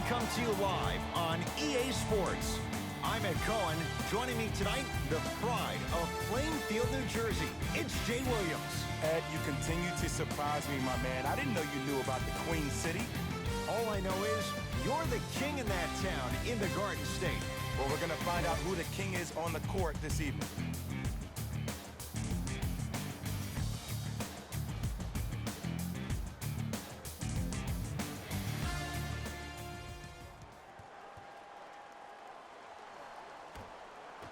come to you live on EA Sports. I'm Ed Cohen. Joining me tonight, the pride of Plainfield, New Jersey. It's Jay Williams. Ed, you continue to surprise me, my man. I didn't know you knew about the Queen City. All I know is you're the king in that town in the Garden State. Well, we're going to find out who the king is on the court this evening.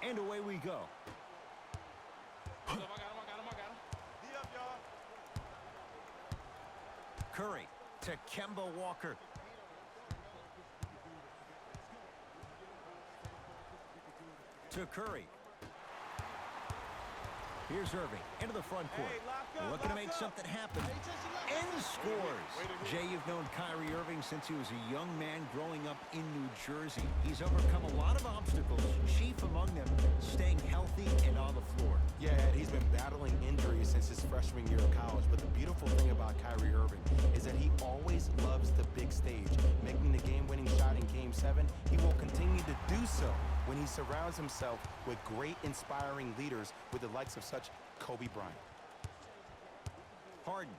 And away we go. I got him. D up, y'all. Curry to Kemba Walker. To Curry. Here's Irving into the front court. Hey, lock up, Looking to lock make up. something happen. And scores. Jay, you've known Kyrie Irving since he was a young man growing up in New Jersey. He's overcome a lot of obstacles, chief among them staying healthy and on the floor. Yeah, Ed, he's been battling injuries since his freshman year of college, but the beautiful thing about Kyrie Irving is that he always loves the big stage. Making the game-winning shot in Game 7, he will continue to do so when he surrounds himself with great, inspiring leaders with the likes of such Kobe Bryant. Harden.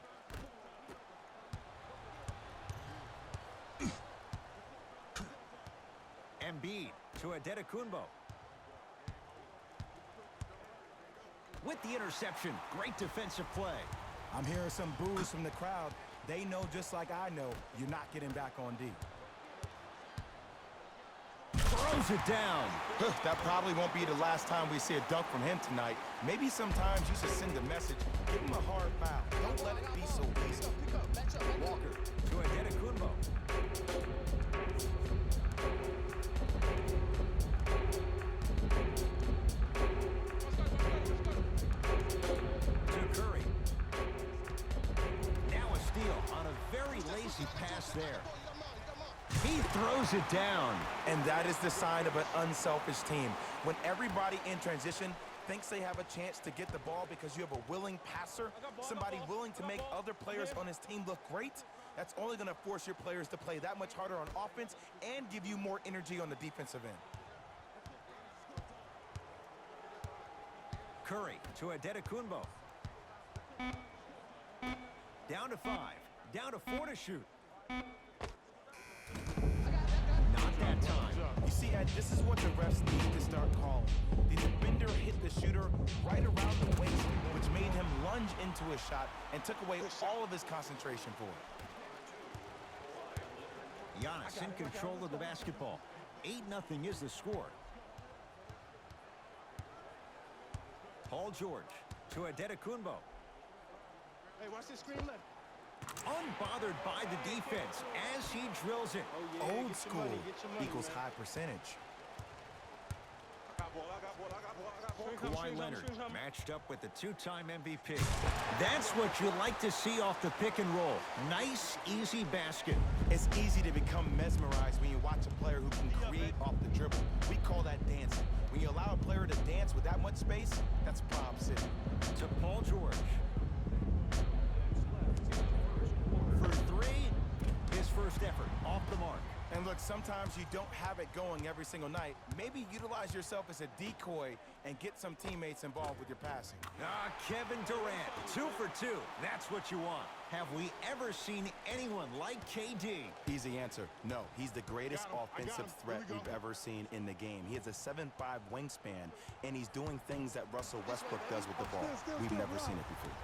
Embiid to Adetokounmpo. With the interception, great defensive play. I'm hearing some boos from the crowd. They know just like I know you're not getting back on D. Throws it down. That probably won't be the last time we see a dunk from him tonight. Maybe sometimes you should send a message. Give him a hard foul. Don't let it be so easy. Walker to Adetokounmpo. To Curry. Now a steal on a very lazy pass there. He throws it down. And that is the sign of an unselfish team. When everybody in transition thinks they have a chance to get the ball because you have a willing passer, somebody willing to make other players on his team look great, that's only going to force your players to play that much harder on offense and give you more energy on the defensive end. Curry to Adetokounmpo. Down to 5. Down to 4 to shoot. Not that time. You see, Ed, this is what the refs need to start calling. The defender hit the shooter right around the waist, which made him lunge into a shot and took away all of his concentration for it. Giannis in control of the basketball. 8-0 is the score. Paul George to Adetokounmpo. Hey, watch this screen left. Unbothered by the defense as he drills it. Old school equals high percentage. I got ball. Kawhi Leonard matched up with the two-time MVP. That's what you like to see off the pick and roll. Nice, easy basket. It's easy to become mesmerized when you watch a player who can create off the dribble. We call that dancing. When you allow a player to dance with that much space, that's Prob City. To Paul George. For 3, his first effort off the mark. And look, sometimes you don't have it going every single night. Maybe utilize yourself as a decoy and get some teammates involved with your passing. Kevin Durant, 2 for 2. That's what you want. Have we ever seen anyone like KD? Easy answer. No, he's the greatest offensive threat we've ever seen in the game. He has a 7'5" wingspan, and he's doing things that Russell Westbrook does with the ball. We've never seen it before.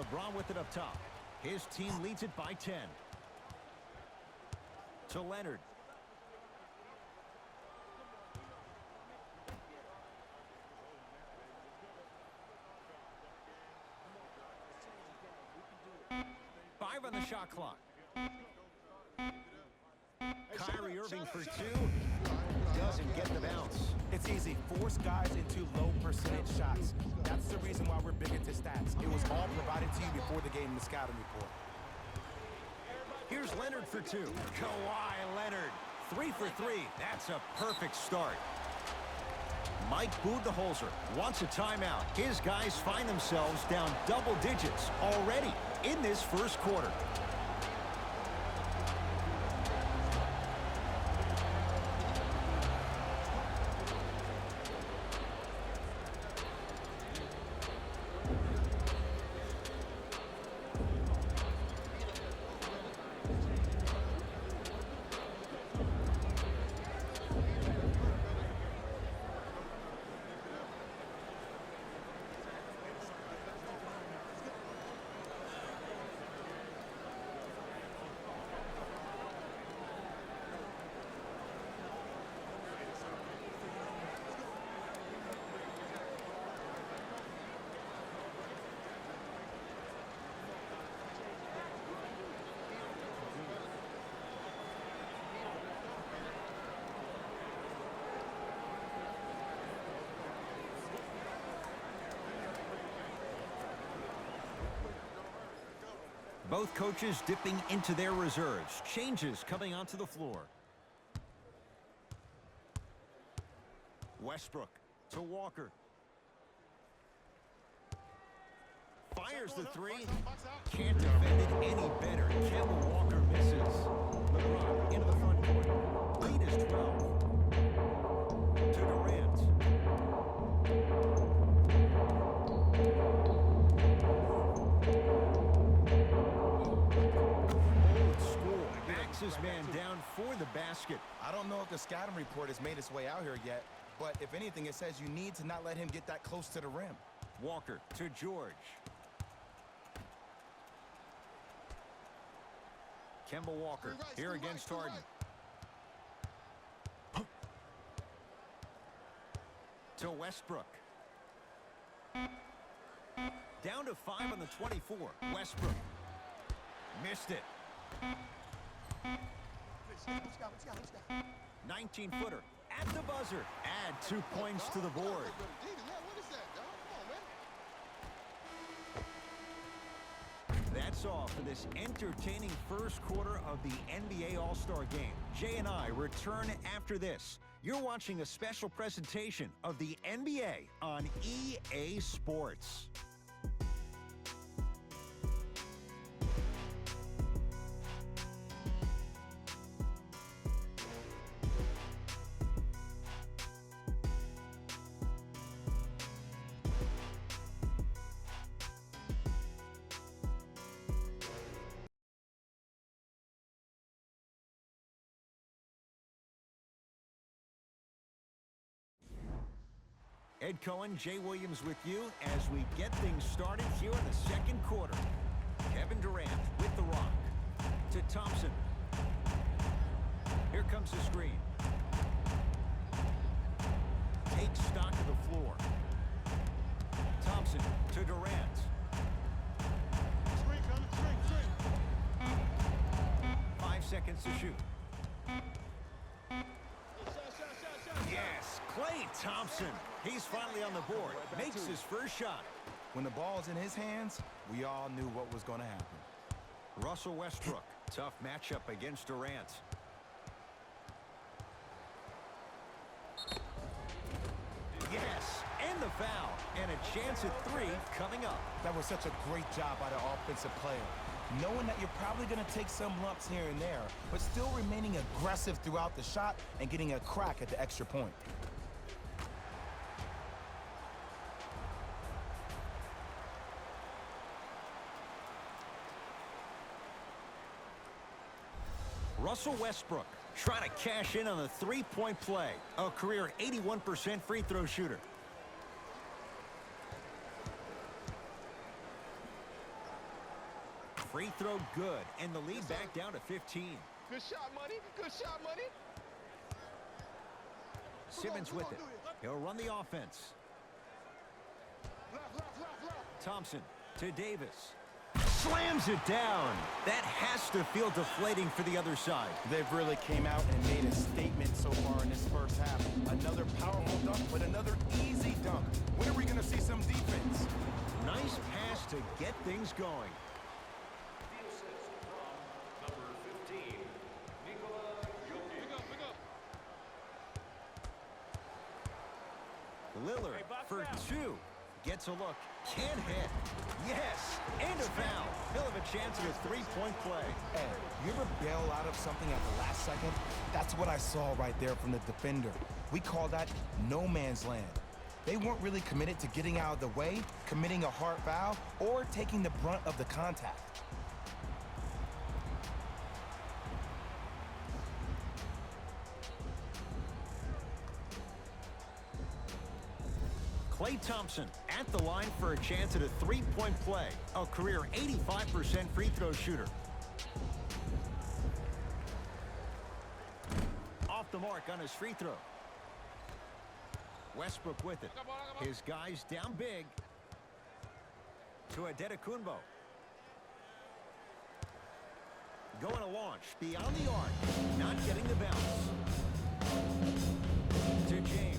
LeBron with it up top. His team leads it by 10. To Leonard. Five on the shot clock. Kyrie Irving for 2. Doesn't get the bounce. It's easy. Force guys into low percentage shots. That's the reason why we're big into stats. It was all provided to you before the game in the scouting report. Here's Leonard for 2. Kawhi Leonard. 3 for 3. That's a perfect start. Mike Budenholzer wants a timeout. His guys find themselves down double digits already in this first quarter. Both coaches dipping into their reserves. Changes coming onto the floor. Westbrook to Walker. Fires the three. Can't defend it any better. Kemba Walker misses. LeBron into the front court. Lead is 12. To Durant. Old school. Backs his man down for the basket. I don't know if the scouting report has made its way out here yet, but if anything, it says you need to not let him get that close to the rim. Walker to George. Kemba Walker here against Harden. To Westbrook. Down to 5 on the 24. Westbrook. Missed it. 19-footer at the buzzer. Add 2 points to the board. That's all for this entertaining first quarter of the NBA All-Star Game. Jay and I return after this. You're watching a special presentation of the NBA on EA Sports. Ed Cohen, Jay Williams with you as we get things started here in the second quarter. Kevin Durant with the rock. To Thompson. Here comes the screen. Takes stock of the floor. Thompson to Durant. Screen coming, screen. 5 seconds to shoot. Yes, Klay Thompson. He's finally on the board. Makes his first shot. When the ball's in his hands, we all knew what was going to happen. Russell Westbrook. Tough matchup against Durant. Yes, and the foul. And a chance at 3 coming up. That was such a great job by the offensive player. Knowing that you're probably going to take some lumps here and there, but still remaining aggressive throughout the shot and getting a crack at the extra point. Russell Westbrook trying to cash in on the three-point play. A career 81% free throw shooter. Free throw good, and the lead back down to 15. Good shot, money. Good shot, money. Simmons with it. He'll run the offense. Left. Thompson to Davis. Slams it down. That has to feel deflating for the other side. They've really came out and made a statement so far in this first half. Another powerful dunk, but another easy dunk. When are we going to see some defense? Nice pass to get things going. Lillard for 2. Gets a look. Can't hit. Yes. And a foul. He'll have a chance at a three-point play. Hey, you ever bail out of something at the last second? That's what I saw right there from the defender. We call that no man's land. They weren't really committed to getting out of the way, committing a hard foul, or taking the brunt of the contact. Klay Thompson at the line for a chance at a three-point play. A career 85% free throw shooter. Off the mark on his free throw. Westbrook with it. His guys down big. To Adetokunbo. Going to launch beyond the arc. Not getting the bounce. To James.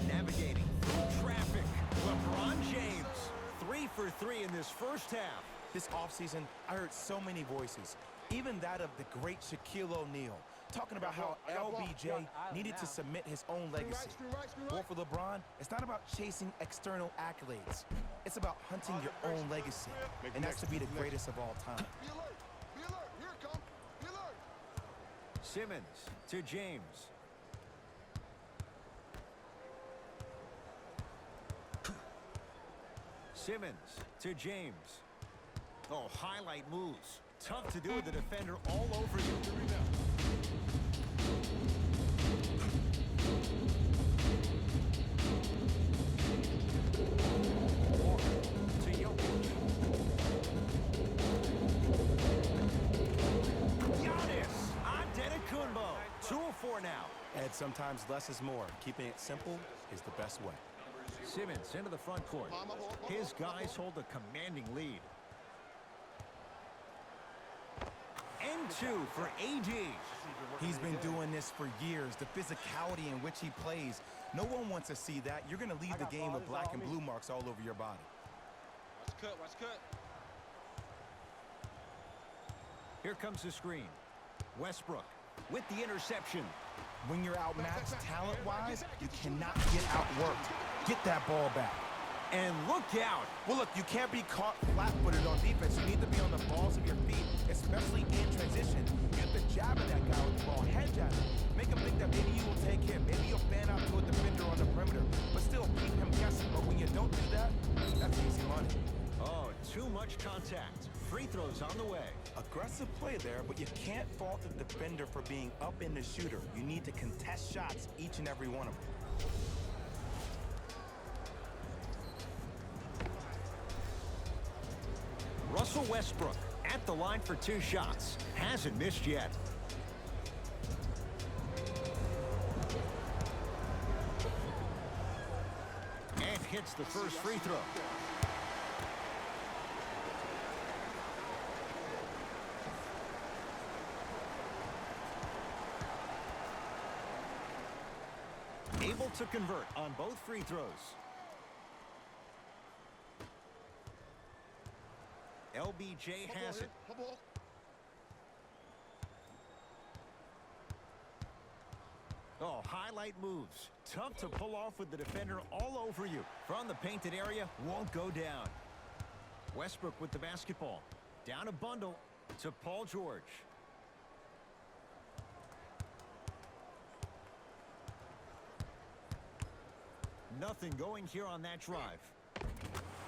Navigating through traffic. LeBron James. 3 for 3 in this first half. This offseason, I heard so many voices, even that of the great Shaquille O'Neal, talking about how LBJ needed to submit his own legacy. Or for LeBron, it's not about chasing external accolades. It's about hunting your own legacy, and that's to be the greatest of all time. Be alert. Be alert. Here it comes. Be alert. Simmons to James. Simmons to James. Oh, highlight moves. Tough to do with the defender all over you. To Jokic. Giannis Antetokounmpo. 2-of-4 now. And sometimes less is more. Keeping it simple is the best way. Simmons into the front court. His guys hold a commanding lead. And 2 for AD. He's been doing this for years. The physicality in which he plays. No one wants to see that. You're going to leave the game with black and blue marks all over your body. Watch cut, watch cut. Here comes the screen. Westbrook with the interception. When you're outmatched talent-wise, you cannot get outworked. Get that ball back. And look out. Well, look, you can't be caught flat-footed on defense. You need to be on the balls of your feet, especially in transition. You have to jab at that guy with the ball, head jab him. Make him think that maybe you will take him. Maybe you'll fan out to a defender on the perimeter, but still keep him guessing. But when you don't do that, that's easy money. Oh, too much contact. Free throws on the way. Aggressive play there, but you can't fault the defender for being up in the shooter. You need to contest shots, each and every one of them. Russell Westbrook at the line for 2 shots. Hasn't missed yet. And hits the first free throw. Able to convert on both free throws. LBJ has it. Oh, highlight moves. Tough to pull off with the defender all over you. From the painted area, won't go down. Westbrook with the basketball. Down a bundle to Paul George. Nothing going here on that drive.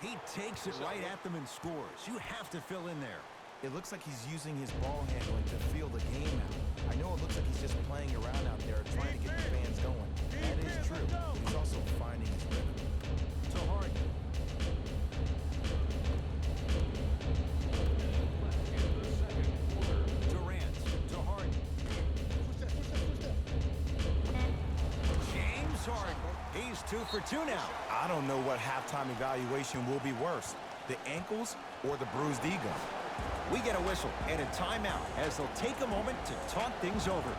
He takes it right at them and scores. You have to fill in there. It looks like he's using his ball handling to feel the game out. I know it looks like he's just playing around out there trying to get the fans going. That is true. But he's also finding his rhythm. To Harden. Durant to Harden. James Harden. He's 2 for 2 now. I don't know what halftime evaluation will be worse, the ankles or the bruised ego. We get a whistle and a timeout as they'll take a moment to talk things over.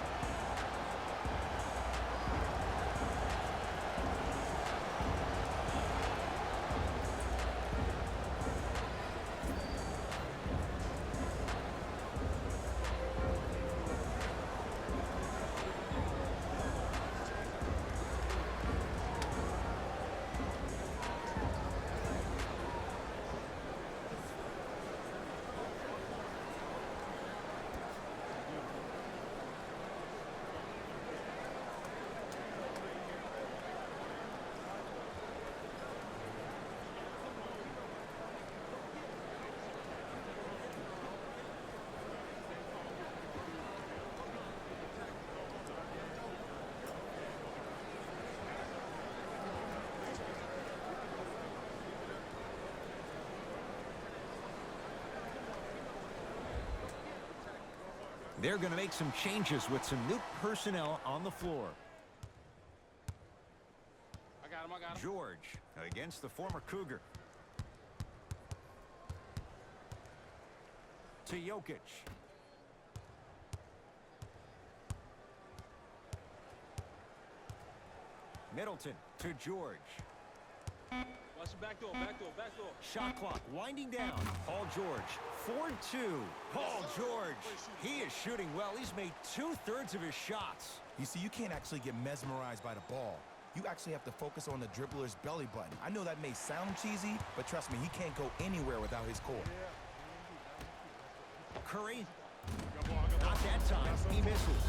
They're going to make some changes with some new personnel on the floor. I got him, I got him. George against the former Cougar. To Jokic. Middleton to George. Watch the back door, back door, back door. Shot clock winding down. Paul George, 4-2. Paul George, he is shooting well. He's made 2/3 of his shots. You see, you can't actually get mesmerized by the ball. You actually have to focus on the dribbler's belly button. I know that may sound cheesy, but trust me, he can't go anywhere without his core. Curry, not that time. He misses.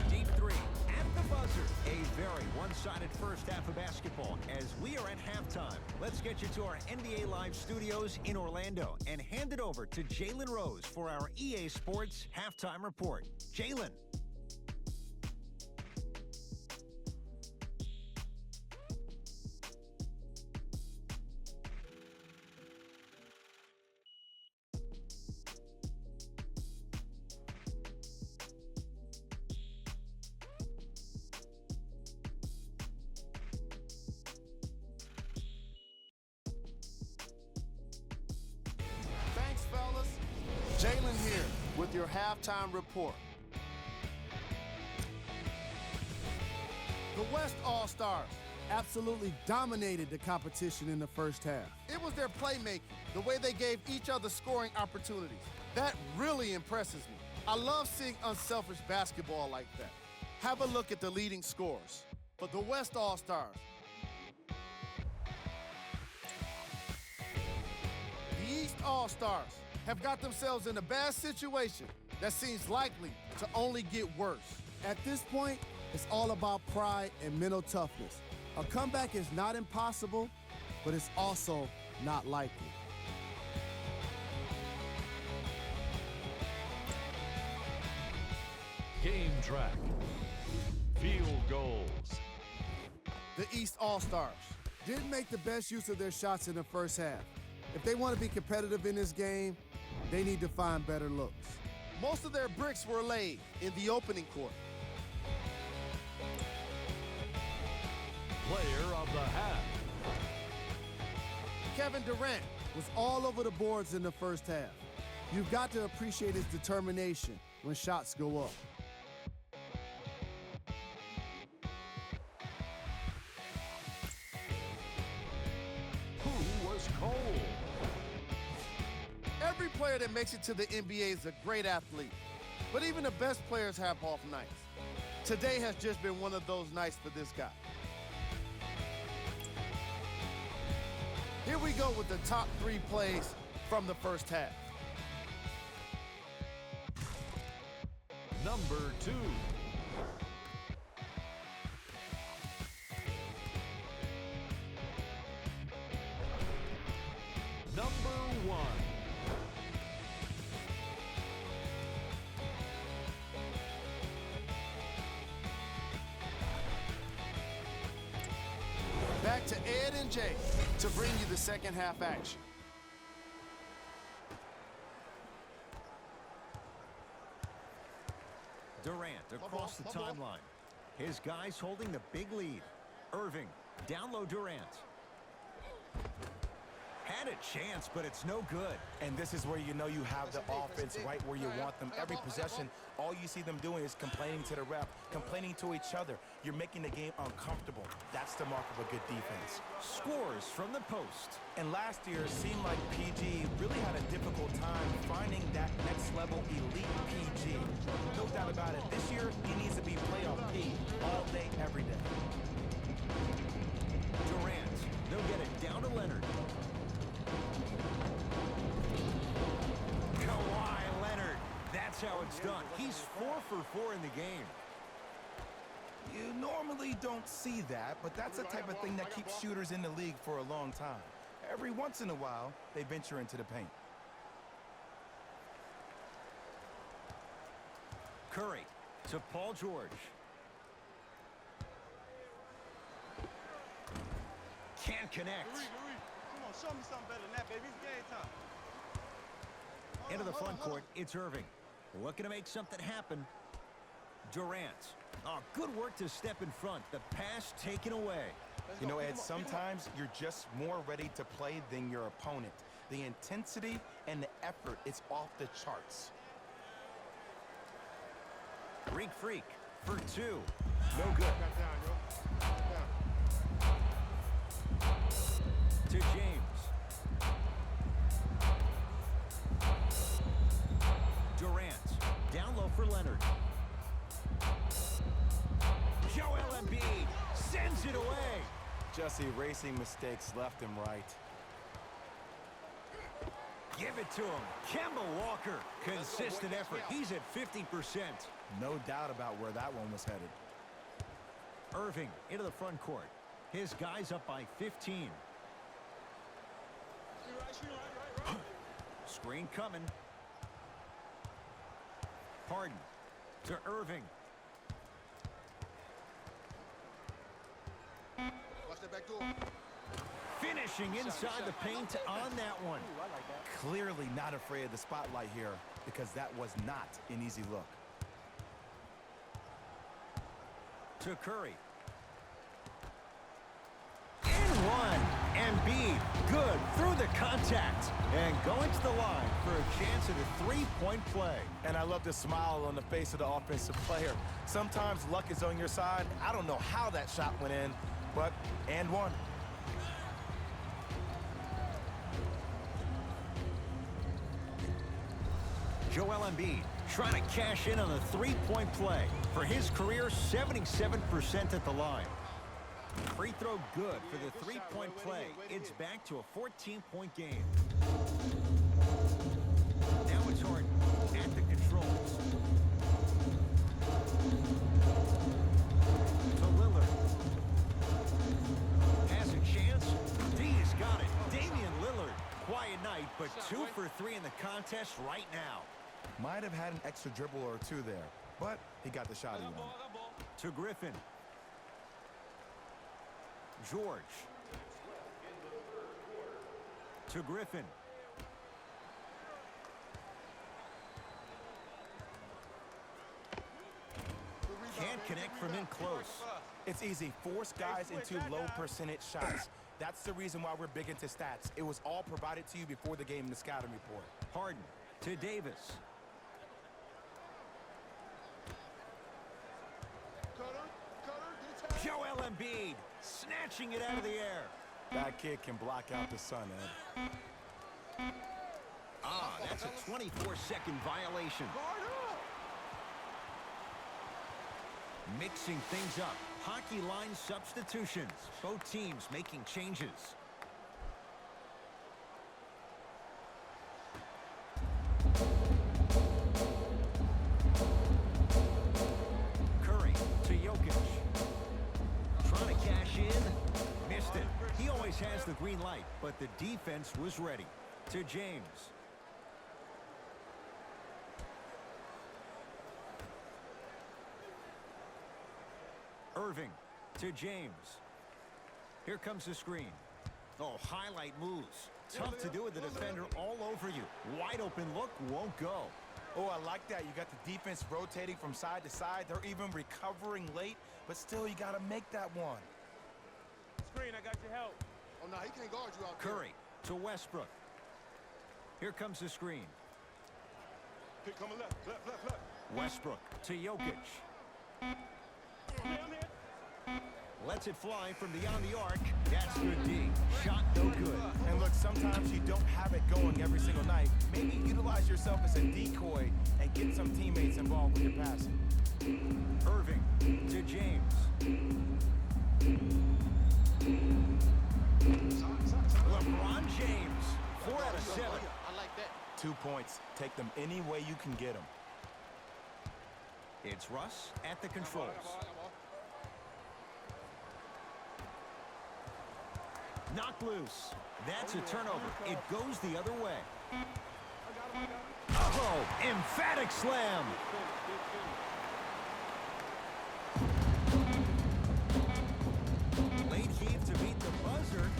Deep three at the buzzer. A very one-sided first half of basketball as we are at halftime. Let's get you to our NBA Live studios in Orlando and hand it over to Jalen Rose for our EA Sports halftime report. Jalen. Thanks, fellas. Jalen here with your halftime report. The West All-Stars absolutely dominated the competition in the first half. It was their playmaking, the way they gave each other scoring opportunities. That really impresses me. I love seeing unselfish basketball like that. Have a look at the leading scorers for the West All-Stars. The East All-Stars have got themselves in a bad situation that seems likely to only get worse. At this point, it's all about pride and mental toughness. A comeback is not impossible, but it's also not likely. Game track. Field goals. The East All-Stars didn't make the best use of their shots in the first half. If they want to be competitive in this game, they need to find better looks. Most of their bricks were laid in the opening quarter. Player of the half. Kevin Durant was all over the boards in the first half. You've got to appreciate his determination when shots go up. Who was cold? Every player that makes it to the NBA is a great athlete, but even the best players have off nights. Today has just been one of those nights for this guy. Here we go with the top 3 plays from the first half. Number 2. Number 1. Back to Ed and Jay to bring you the second half action. Durant across the timeline. His guys holding the big lead. Irving, down low Durant. Had a chance, but it's no good. And this is where you know you have the offense right where you want them. Every possession, all you see them doing is complaining to the ref, complaining to each other. You're making the game uncomfortable. That's the mark of a good defense. Scores from the post. And last year, it seemed like PG really had a difficult time finding that next level elite PG. No doubt about it. This year, he needs to be playoff P all day, every day. Durant, they'll get it down to Leonard. Kawhi Leonard, that's how it's done. He's 4 for 4 in the game. You normally don't see that, but that's the type of thing that keeps shooters in the league for a long time. Every once in a while, they venture into the paint. Curry to Paul George. Can't connect. Come on, show me something better than that, baby. It's game time. Into the front court, it's Irving. Looking to make something happen. Durant. Oh, good work to step in front. The pass taken away. You know, Ed, sometimes you're just more ready to play than your opponent. The intensity and the effort, it's off the charts. Greek Freak for 2. No good. Got down, yo. Down. To James. Durant. Down low for Leonard. Joel Embiid sends it away. Just erasing mistakes left and right. Give it to him. Kemba Walker. Consistent effort. He's at 50%. No doubt about where that one was headed. Irving into the front court. His guy's up by 15. Screen coming. Harden to Irving. Watch that back door. Finishing inside the paint on that one. Clearly not afraid of the spotlight here because that was not an easy look. To Curry. In one. Embiid good through the contact and going to the line for a chance at a three-point play. And I love the smile on the face of the offensive player. Sometimes luck is on your side. I don't know how that shot went in, but and one. Joel Embiid trying to cash in on a three-point play. For his career, 77% at the line. Free throw good for the three-point play. It's back to a 14-point game. Now it's Harden at the controls. To Lillard. Has a chance. D's got it. Damian Lillard. Quiet night, but 2 for 3 in the contest right now. Might have had an extra dribble or two there, but he got the shot he wanted. To Griffin. George. To Griffin. Can't connect from in close. It's easy. Force guys into low percentage shots. That's the reason why we're big into stats. It was all provided to you before the game in the scouting report. Harden to Davis. Joel Embiid snatching it out of the air. That kid can block out the sun, Ed. Ah, that's a 24-second violation. Mixing things up. Hockey line substitutions. Both teams making changes. Curry to Jokic. Trying to cash in. Missed it. He always has the green light, but the defense was ready. To James. Irving to James. Here comes the screen. Oh, highlight moves. Tough to do with the defender all over you. Wide open look won't go. Oh, I like that. You got the defense rotating from side to side. They're even recovering late, but still you got to make that one. Screen, I got your help. Oh, no, he can't guard you out there. Curry to Westbrook. Here comes the screen. Pick coming left. Westbrook to Jokic. Lets it fly from beyond the arc. That's good D. Shot no good. And look, sometimes you don't have it going every single night. Maybe utilize yourself as a decoy and get some teammates involved with your passing. Irving to James. LeBron James. 4 out of 7. I like that. 2 points. Take them any way you can get them. It's Russ at the controls. Knocked loose. That's a turnover. It goes the other way. Oh, emphatic slam. Late heave to beat the buzzer.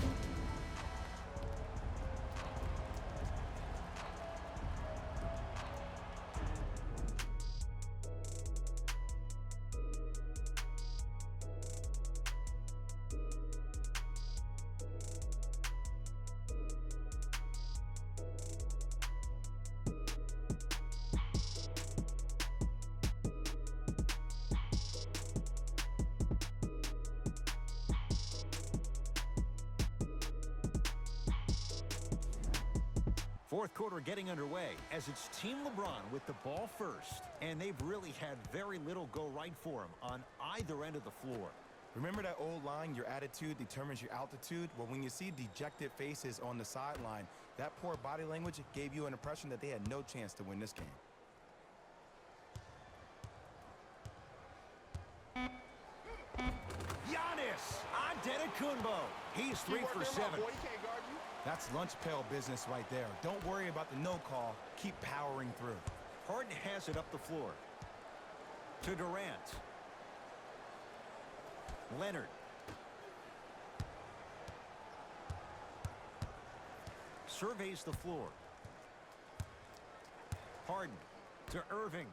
Fourth quarter getting underway as it's Team LeBron with the ball first. And they've really had very little go right for them on either end of the floor. Remember that old line, your attitude determines your altitude? Well, when you see dejected faces on the sideline, that poor body language gave you an impression that they had no chance to win this game. Giannis Antetokounmpo. He's 3 for 7. Boy, he can't guard you. That's lunch pail business right there. Don't worry about the no call. Keep powering through. Harden has it up the floor. To Durant. Leonard. Surveys the floor. Harden to Irving.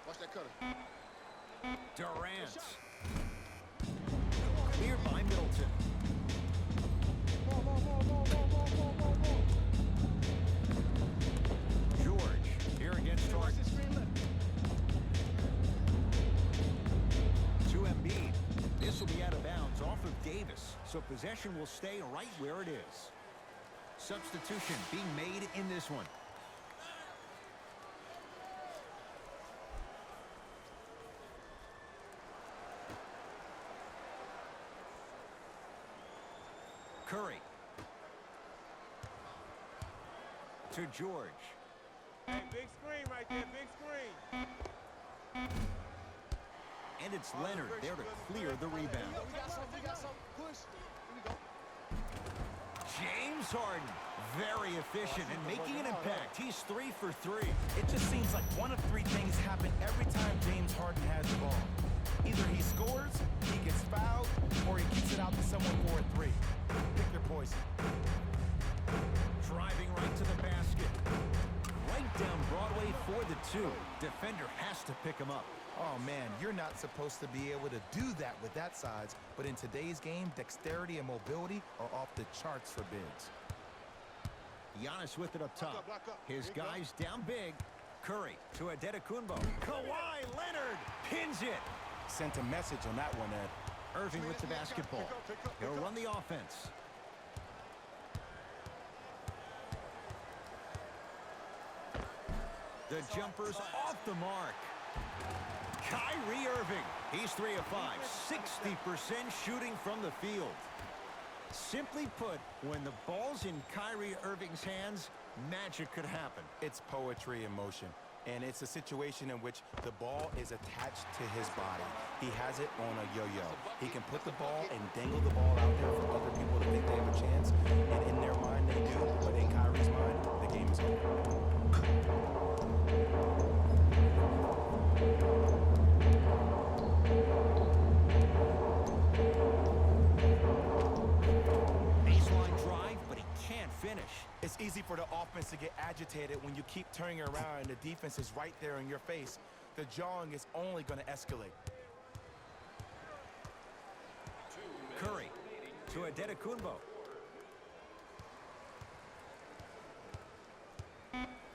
Watch that cutter. Durant. Cleared by Middleton. George here against Harden. To Embiid. This will be out of bounds off of Davis, so possession will stay right where it is. Substitution being made in this one. Curry. To George. Hey, big screen right there, big screen. And it's Leonard there to clear the rebound. We got some. Push. Here we go. James Harden, very efficient and making an impact. He's 3 for 3. It just seems like one of three things happen every time James Harden has the ball. Either he scores, he gets fouled, or he kicks it out to someone for a three. Pick your poison. Driving right to the basket. Right down Broadway for the 2. Defender has to pick him up. Oh, man, you're not supposed to be able to do that with that size, but in today's game, dexterity and mobility are off the charts for bigs. Giannis with it up top. Block up. His Here you go. guys down big. Curry to Antetokounmpo. Kawhi Leonard pins it. Sent a message on that one, Ed. Irving with the basketball. He'll run the offense. The jumper's off the mark. Kyrie Irving. He's 3 of 5. 60% shooting from the field. Simply put, when the ball's in Kyrie Irving's hands, magic could happen. It's poetry in motion, and it's a situation in which the ball is attached to his body. He has it on a yo-yo. He can put the ball and dangle the ball out there for other people to think they have a chance, and in their mind they do, but in Kyrie's mind, the game is over. Baseline drive, but he can't finish. It's easy for the offense to get agitated when you keep turning around and the defense is right there in your face. The jawing is only going to escalate. Curry to Antetokounmpo.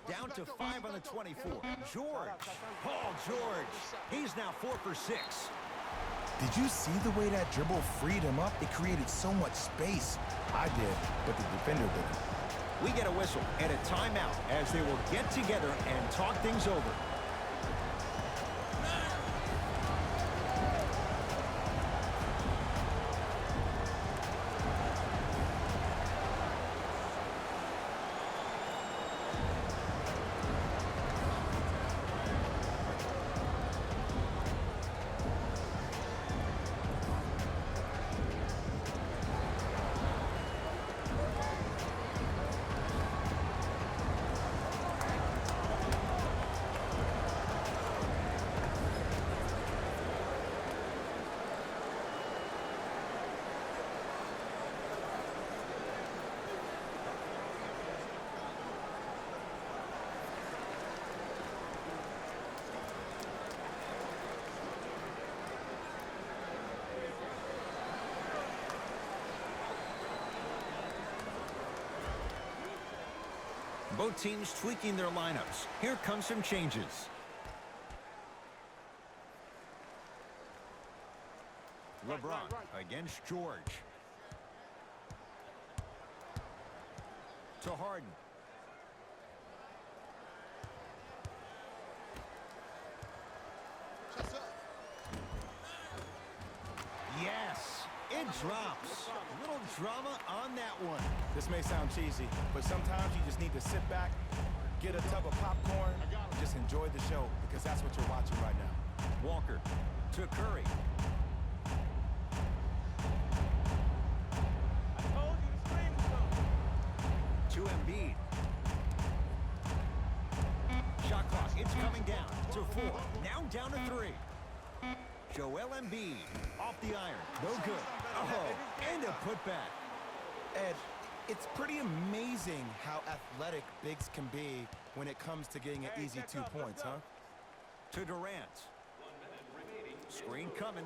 Down to 5 on the 24. George. Paul George. He's now 4 for 6. Did you see the way that dribble freed him up? It created so much space. I did, but the defender didn't. We get a whistle and a timeout as they will get together and talk things over. Both teams tweaking their lineups. Here come some changes. LeBron against George. To Harden. Shots up. Yes, it drops. A little drama on that one. This may sound cheesy, but sometimes you just need to sit back, get a tub of popcorn, and just enjoy the show, because that's what you're watching right now. Walker to Curry. I told you the screen was up. To Embiid. Shot clock, it's coming down to 4. Now down to 3. Joel Embiid off the iron. No good. Oh, and a putback. Ed, it's pretty amazing how athletic bigs can be when it comes to getting an easy 2 points, huh? To Durant. Screen coming.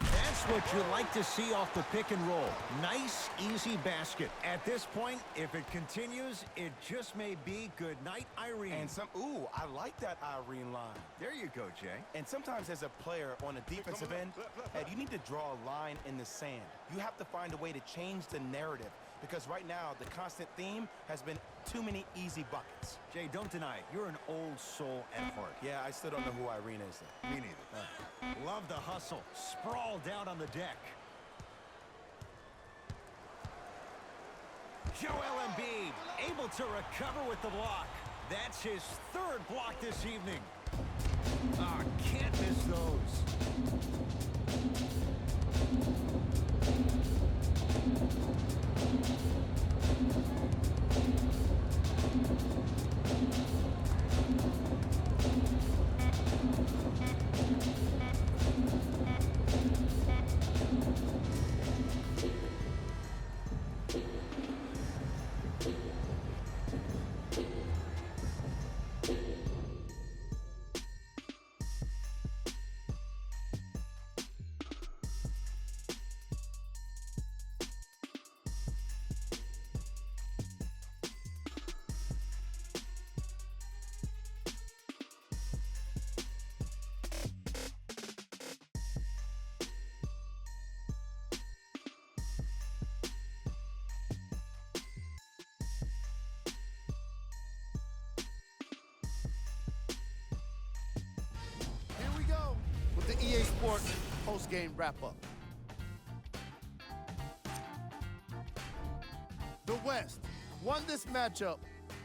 That's what you like to see off the pick and roll. Nice, easy basket. At this point, if it continues, it just may be good night, Irene. And ooh, I like that Irene line. There you go, Jay. And sometimes as a player on a defensive end, Ed, you need to draw a line in the sand. You have to find a way to change the narrative, because right now the constant theme has been too many easy buckets. Jay, don't deny it. You're an old soul at heart. Yeah, I still don't know who Irene is, though. Me neither. Love the hustle. Sprawled out on the deck. Joel Embiid able to recover with the block. That's his 3rd block this evening. Ah, can't miss those. Here we go with the EA Sports post-game wrap-up. The West won this matchup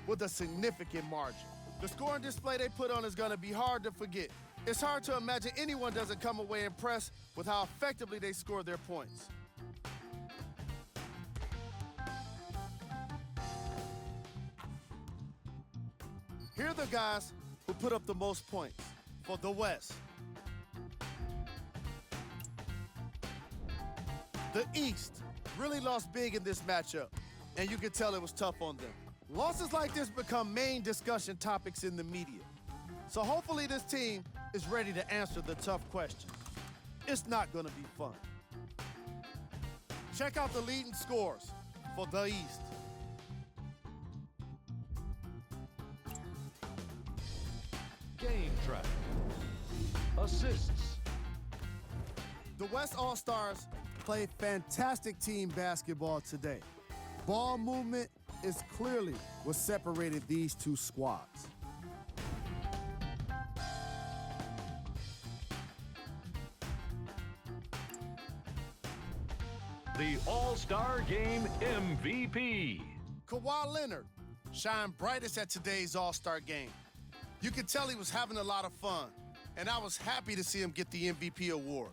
with a significant margin. The scoring display they put on is going to be hard to forget. It's hard to imagine anyone doesn't come away impressed with how effectively they scored their points. Here are the guys who put up the most points for the West. The East really lost big in this matchup, and you could tell it was tough on them. Losses like this become main discussion topics in the media. So hopefully this team is ready to answer the tough questions. It's not gonna be fun. Check out the leading scores for the East. Game track. Assists. The West All-Stars played fantastic team basketball today. Ball movement is clearly what separated these two squads. The All-Star Game MVP. Kawhi Leonard shined brightest at today's All-Star game. You could tell he was having a lot of fun, and I was happy to see him get the MVP award.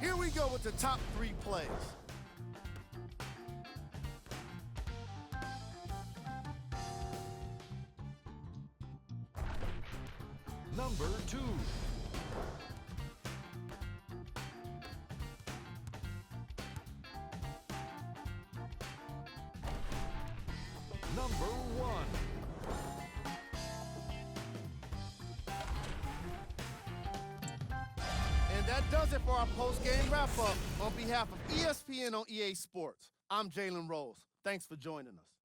Here we go with the top 3 plays. Number 2. Number 1. And that does it for our post-game wrap-up. On behalf of ESPN on EA Sports, I'm Jalen Rose. Thanks for joining us.